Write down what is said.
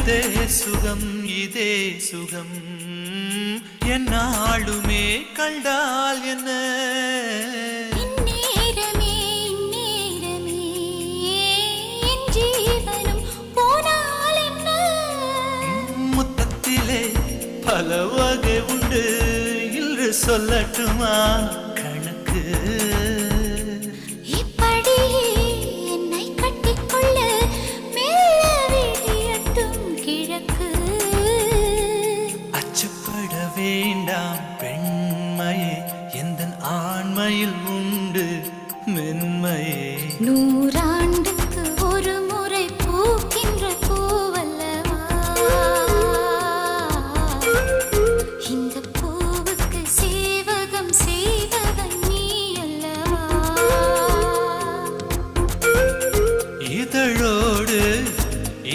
இதே சுகம் இதே சுகம் என்னாலுமே கண்டால் என்ன இந்நேரமே இந்நேரமே என் ஜீவனும் போனால் என்ன முத்தத்திலே பல வகை உண்டு இன்று சொல்லட்டுமா கணக்கு இப்படியே என்னை கட்டிக்கொள்ள மெல்ல விடியட்டும் கிழக்கு அச்சப்பட வேண்டாம் பெண்மையே எந்தன் ஆண்மையில்